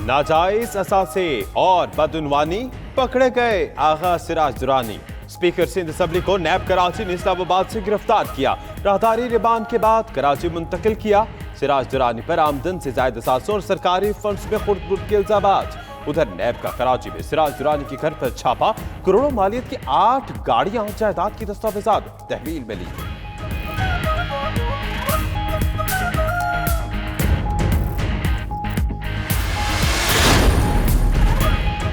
नाजायज असासे और बदउनवानी पकड़े गए आगा सिराज दुरानी। स्पीकर सिंध असम्बली को नैब कराची ने इस्लामाबाद से गिरफ्तार किया। राहदारी रिमांड के बाद कराची मुंतकिल किया। सिराज दुरानी पर आमदन से जायद असासों और सरकारी फंड्स में खुर्द के इल्जामात। उधर नैब का कराची में सिराज दुरानी के घर पर छापा। करोड़ों मालियत की 8 गाड़ियां जायदाद की दस्तावेजात तहवील में ली।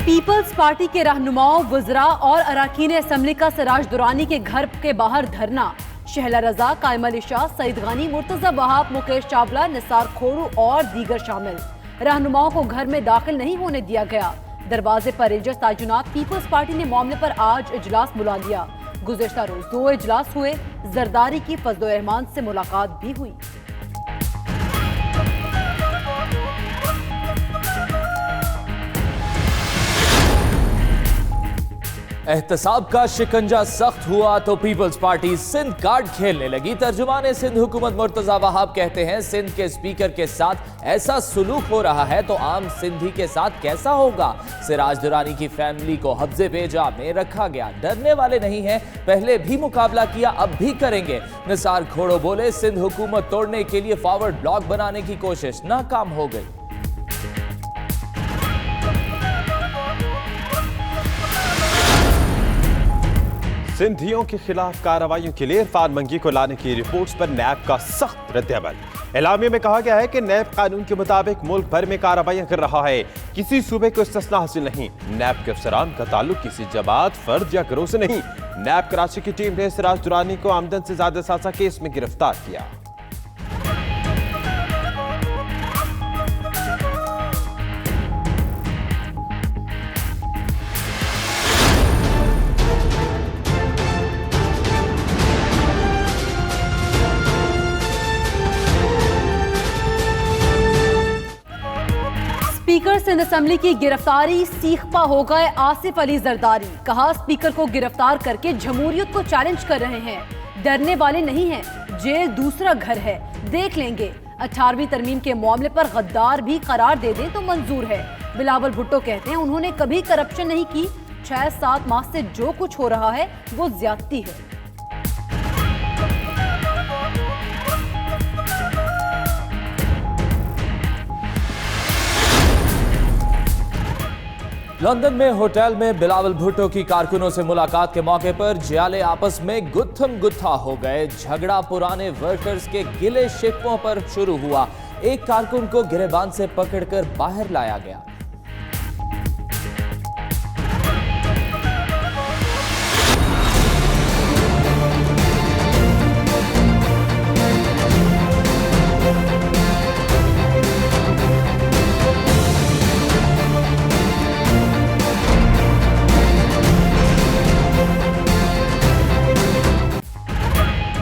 पीपल्स पार्टी के रहनुमाओं, वज़रा और अरकान असम्बली का सिराज दुरानी के घर के बाहर धरना। शहला रजा, कायम अली शाह, सईद गानी, मुर्तजा वहाब, मुकेश चावला, निसार खोरू और दीगर शामिल। रहनुमाओं को घर में दाखिल नहीं होने दिया गया। दरवाजे पर रेंजर्स तैनात। पीपल्स पार्टी ने मामले पर आज इजलास बुला लिया। गुज़िश्ता रोज 2 इजलास हुए। जरदारी की फजल रहमान से मुलाकात भी हुई। एहतसाब का शिकंजा सख्त हुआ तो पीपल्स पार्टी सिंध कार्ड खेलने लगी। तर्जुमान सिंध हुकूमत मुर्तजा वहाब कहते हैं, सिंध के स्पीकर के साथ ऐसा सुलूक हो रहा है तो आम सिंधी के साथ कैसा होगा। सिराज दुरानी की फैमिली को हफ्जे बेजा में रखा गया। डरने वाले नहीं हैं, पहले भी मुकाबला किया, अब भी करेंगे। निसार खोड़ो बोले, सिंध हुकूमत तोड़ने के लिए फॉरवर्ड ब्लॉक बनाने की कोशिश नाकाम हो गई। सिंधियों के खिलाफ कार्रवाइयों के लिए इरफान मंगी को लाने की रिपोर्ट्स पर नैब का सख्त रद्द-ए-अमल। एलामिया में कहा गया है कि नैब कानून के मुताबिक मुल्क भर में कार्रवाइयां कर रहा है, किसी सूबे को इस्तिस्ना हासिल नहीं। नैब के अफसरान का ताल्लुक किसी जमात, फर्द या गिरोह से नहीं। नैब कराची की टीम ने सिराज दुरानी को आमदन से ज्यादा सासा केस में गिरफ्तार किया। स्पीकर सिंध असम्बली की गिरफ्तारी, सीखपा हो गए आसिफ अली जरदारी। कहा, स्पीकर को गिरफ्तार करके जमहूरियत को चैलेंज कर रहे हैं। डरने वाले नहीं हैं, जेल दूसरा घर है, देख लेंगे। 18वीं तरमीम के मामले पर गद्दार भी करार दे दें तो मंजूर है। बिलावल भुट्टो कहते हैं, उन्होंने कभी करप्शन नहीं की। 6-7 माह से जो कुछ हो रहा है वो ज्यादती है। लंदन में होटल में बिलावल भुट्टो की कारकुनों से मुलाकात के मौके पर जियाले आपस में गुत्थम गुत्था हो गए। झगड़ा पुराने वर्कर्स के गिले शिकवों पर शुरू हुआ। एक कारकुन को गिरेबान से पकड़कर बाहर लाया गया।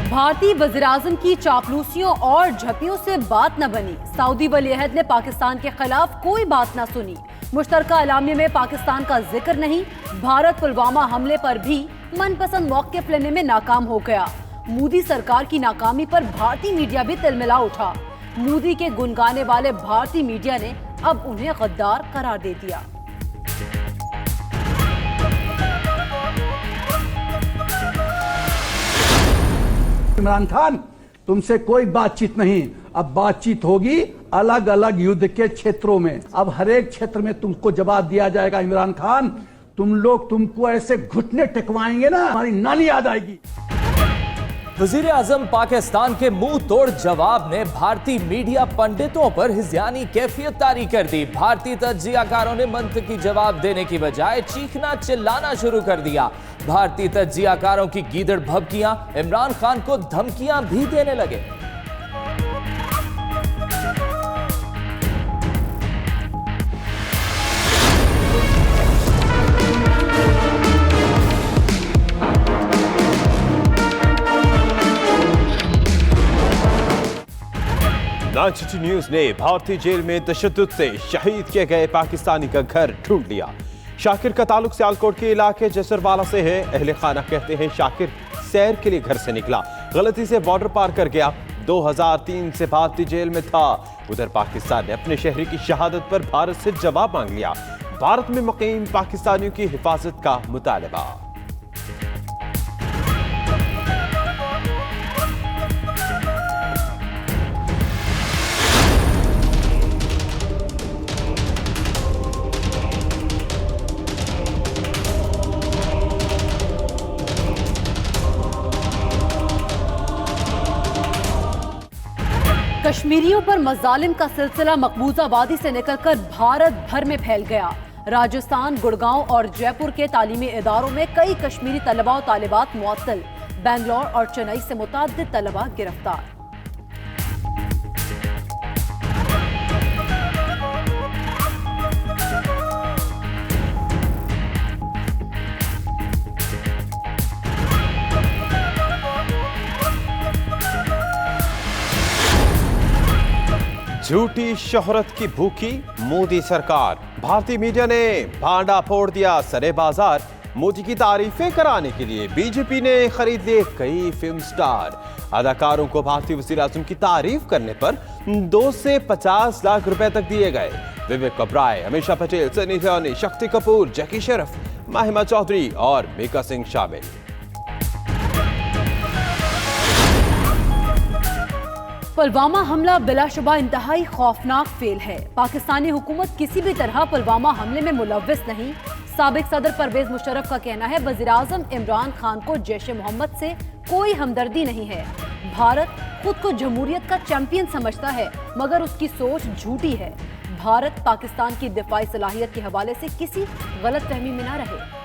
भारतीय वज़ीर-ए-आज़म की चापलूसियों और झपियों से बात न बनी। सऊदी वली-अहद ने पाकिस्तान के खिलाफ कोई बात न सुनी। मुश्तरका एलामिया में पाकिस्तान का जिक्र नहीं। भारत पुलवामा हमले पर भी मनपसंद मौक़िफ़ लेने में नाकाम हो गया। मोदी सरकार की नाकामी पर भारतीय मीडिया भी तिलमिला उठा। मोदी के गुनगाने वाले भारतीय मीडिया ने अब उन्हें गद्दार करार दे दिया। इमरान खान, तुमसे कोई बातचीत नहीं। अब बातचीत होगी अलग अलग युद्ध के क्षेत्रों में। अब हर एक क्षेत्र में तुमको जवाब दिया जाएगा। इमरान खान, तुमको ऐसे घुटने टेकवाएंगे ना, हमारी नानी याद आएगी। वज़ीर आज़म पाकिस्तान के मुंह तोड़ जवाब ने भारतीय मीडिया पंडितों पर हिज़्यानी कैफियत तारी कर दी। भारतीय तज्जियाकारों ने मंतकी जवाब देने की बजाय चीखना चिल्लाना शुरू कर दिया। भारतीय तज्जियाकारों की गीदड़ भभकियां इमरान खान को धमकियां भी देने लगे। नाइट न्यूज ने भारतीय जेल में तशद्दुद से शहीद किए गए पाकिस्तानी का घर ढूंढ लिया। शाकिर का ताल्लुक सियालकोट के इलाके जसरवाला से है। अहले खाना कहते हैं शाकिर सैर के लिए घर से निकला, गलती से बॉर्डर पार कर गया। 2003 से भारतीय जेल में था। उधर पाकिस्तान ने अपने शहरी की शहादत पर भारत से जवाब मांग लिया। भारत में मुकीम पाकिस्तानियों की हिफाजत का मुतालबा। कश्मीरियों पर मजालिम का सिलसिला मकबूजा वादी से निकलकर भारत भर में फैल गया। राजस्थान, गुड़गांव और जयपुर के तालीमी इदारों में कई कश्मीरी तलबा और तालिबात मुअत्तल। बेंगलोर और चेन्नई से मुतअद्दिद तलबा गिरफ्तार। झूठी शोहरत की भूखी मोदी सरकार। भारतीय मीडिया ने भांडा फोड़ दिया सरे बाजार। मोदी की तारीफें कराने के लिए बीजेपी ने खरीद लिए कई फिल्म स्टार। अदाकारों को भारतीय वज़ीर आज़म की तारीफ करने पर 2 से 50 लाख रुपए तक दिए गए। विवेक ओबराय, अमीषा पटेल, सनी लियोनी, शक्ति कपूर, जैकी श्रॉफ, माहिमा चौधरी और मीका सिंह शामिल। पुलवामा हमला बिलाशुबा इंतहाई खौफनाक फेल है। पाकिस्तानी हुकूमत किसी भी तरह पुलवामा हमले में मुलव्विस नहीं। साबिक सदर परवेज मुशर्रफ का कहना है वज़ीर आज़म इमरान खान को जैश ए मोहम्मद से कोई हमदर्दी नहीं है। भारत खुद को जमहूरियत का चैंपियन समझता है मगर उसकी सोच झूठी है। भारत पाकिस्तान की दिफाई सलाहियत के हवाले से किसी गलतफहमी में न रहे।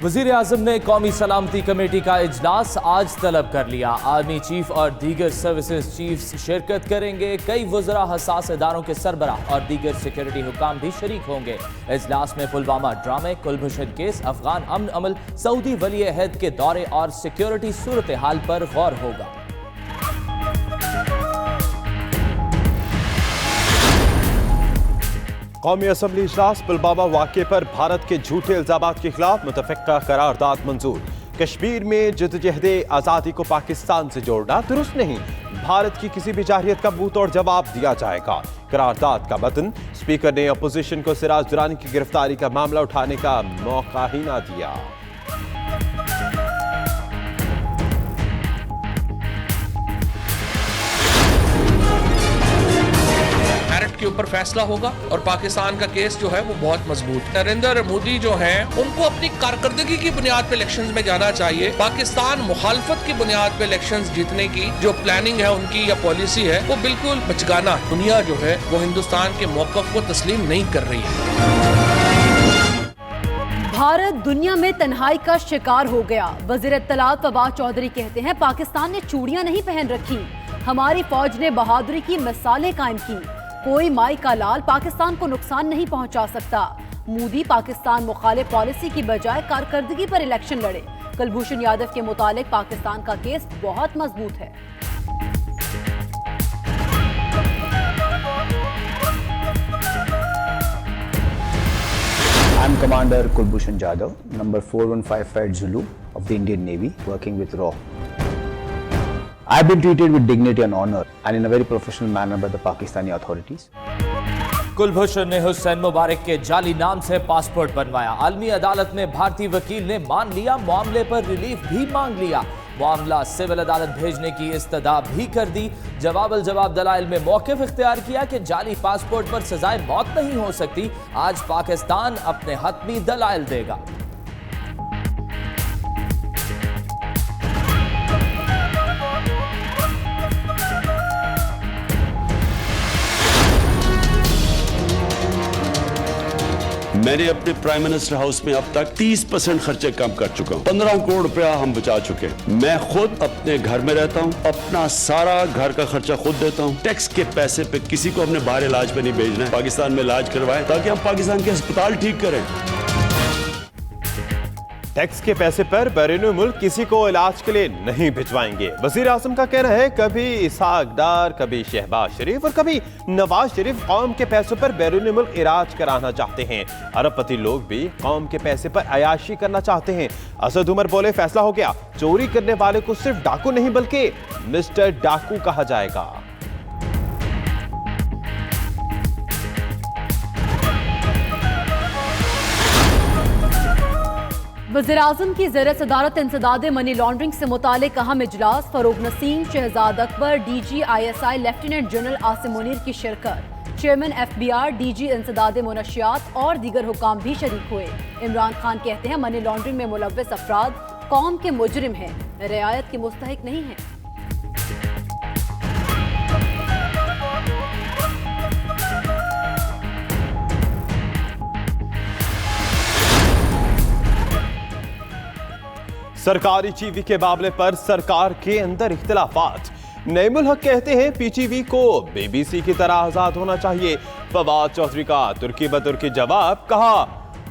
वज़ीर आज़म ने कौमी सलामती कमेटी का इजलास आज तलब कर लिया। आर्मी चीफ और दीगर सर्विसेज चीफ्स शिरकत करेंगे। कई वज़रा, हसास इदारों के सरबराह और दीगर सिक्योरिटी हुकाम भी शरीक होंगे। इजलास में पुलवामा ड्रामे, कुलभूषण केस, अफगान अमन अमल, सऊदी वली अहद के दौरे और सिक्योरिटी सूरत हाल पर गौर होगा। कौमी असम्बली इजलास। पुलवामा वाक़े पर भारत के झूठे इल्जामात के खिलाफ मुतफ़िक़ा करारदाद मंजूर। कश्मीर में जद्दोजहद आज़ादी को पाकिस्तान से जोड़ना दुरुस्त नहीं। भारत की किसी भी जारहियत का मुंह तोड़ जवाब दिया जाएगा। करारदाद का मतन। स्पीकर ने अपोजिशन को सिराज दुरानी की गिरफ्तारी का मामला उठाने का मौका ही ना दिया। के ऊपर फैसला होगा और पाकिस्तान का केस जो है वो बहुत मजबूत है। नरेंद्र मोदी जो है उनको अपनी कारकर्दगी की बुनियाद पे इलेक्शंस में जाना चाहिए। पाकिस्तान मुखालफत की बुनियाद पे इलेक्शंस जीतने की जो प्लानिंग है उनकी या पॉलिसी है वो बिल्कुल बचगाना। दुनिया जो है वो हिंदुस्तान के मौक़िफ़ को तस्लीम नहीं कर रही है। भारत दुनिया में तन्हाई का शिकार हो गया। वज़ीर इत्तलात फवाद चौधरी कहते हैं पाकिस्तान ने चूड़ियां नहीं पहन रखी, हमारी फौज ने बहादुरी की मिसालें कायम की। कोई माई का लाल पाकिस्तान को नुकसान नहीं पहुंचा सकता। मोदी पाकिस्तान मुखालिफ पॉलिसी की बजाय कारकर्दगी पर इलेक्शन लड़े। कुलभूषण यादव के मुतालिक पाकिस्तान का केस बहुत मजबूत है। I am Commander Kulbhushan Jadhav, number 4155 Zulu of the Indian Navy, working with RAW. I have been treated with dignity and honor and in a very professional manner by the Pakistani authorities. Kulbhushan ने हुसैन मुबारक के जाली नाम से passport बनवाया। आलमी अदालत में भारतीय वकील ने मान लिया, मामले पर रिलीफ भी मांग लिया। मामला सिविल अदालत भेजने की इस्तदा भी कर दी। जवाब दलाइल में मौक़िफ़ इख्तियार किया कि जाली पासपोर्ट पर सजाए मौत नहीं हो सकती। आज पाकिस्तान अपने हतमी दलाइल देगा। मैंने अपने प्राइम मिनिस्टर हाउस में अब तक 30% खर्चे कम कर चुका हूँ। 15 करोड़ रुपया हम बचा चुके हैं। मैं खुद अपने घर में रहता हूँ, अपना सारा घर का खर्चा खुद देता हूँ। टैक्स के पैसे पे किसी को हमने बाहर इलाज पे नहीं भेजना है, पाकिस्तान में इलाज करवाएं ताकि हम पाकिस्तान के अस्पताल ठीक करें। टैक्स के पैसे पर बैरून मुल्क किसी को इलाज के लिए नहीं भिजवाएंगे। वजीर आजम का कहना है कभी इसहाक डार, कभी शहबाज शरीफ और कभी नवाज शरीफ कौम के पैसों पर बैरून मुल्क इलाज कराना चाहते हैं। अरबपति लोग भी कौम के पैसे पर अयाशी करना चाहते हैं। असद उमर बोले फैसला हो गया, चोरी करने वाले को सिर्फ डाकू नहीं बल्कि मिस्टर डाकू कहा जाएगा। वज़ीर-ए-आज़म की ज़ेर सदारत इंसदाद मनी लॉन्ड्रिंग से मुतालिक अहम इजलास, Farrukh Naseem, Shahzad Akbar, DG-ISI lieutenant general Asim Munir की शिरकत। चेयरमैन FBR, DG इंसदाद मुनशियात और दीगर हुकाम भी शरीक हुए। इमरान खान कहते हैं मनी लॉन्ड्रिंग में मुलव्वस अफराद कौम के मुजरिम हैं, रियायत के मुस्तहिक नहीं हैं। सरकारी टीवी के मामले पर सरकार के अंदर इख्तिलाफात। नईमुल हक कहते हैं PTV को BBC की तरह आजाद होना चाहिए। फवाद चौधरी का तुर्की बतुर्की जवाब, कहा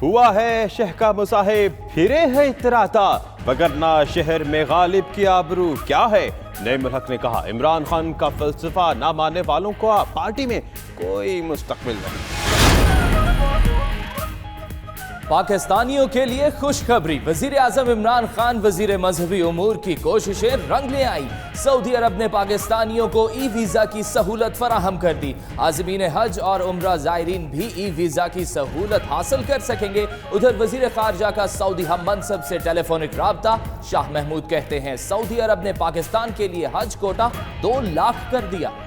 हुआ है शह का मुसाहिब, फिरे है इतराता, वगरना शहर में गालिब की आबरू क्या है। नईमुल हक ने कहा इमरान खान का फलसफा ना मानने वालों को पार्टी में कोई मुस्तकबिल नहीं। पाकिस्तानियों के लिए खुशखबरी, वजीर आजम इमरान खान वजीर मजहबी उमूर की कोशिशें रंग ले आई। सऊदी अरब ने पाकिस्तानियों को ई-वीज़ा की सहूलत फराहम कर दी। आज़मीन हज और उम्रा ज़ायरीन भी ई-वीज़ा की सहूलत हासिल कर सकेंगे। उधर वजीर खारजा का सऊदी हम मनसब से टेलीफोनिक राब्ता। शाह महमूद कहते हैं सऊदी अरब ने पाकिस्तान के लिए हज कोटा 2 लाख कर दिया।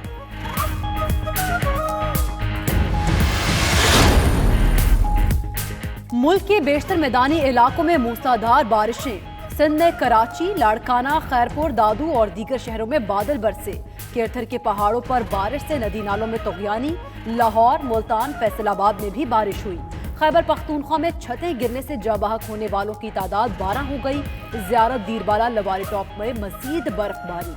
मुल्क के बेशतर मैदानी इलाकों में मूसलाधार बारिशें। सिंध में कराची, लाड़काना, खैरपुर, दादू और दीगर शहरों में बादल बरसे। केरथर के पहाड़ों पर बारिश से नदी नालों में तुगयानी। लाहौर, मुल्तान, फैसलाबाद में भी बारिश हुई। खैबर पख्तूनख्वा में छतें गिरने से जाबाहक होने वालों की तादाद 12 हो गई। ज़ियारत, दीरबाला, लवारी टॉप में मजीद बर्फबारी।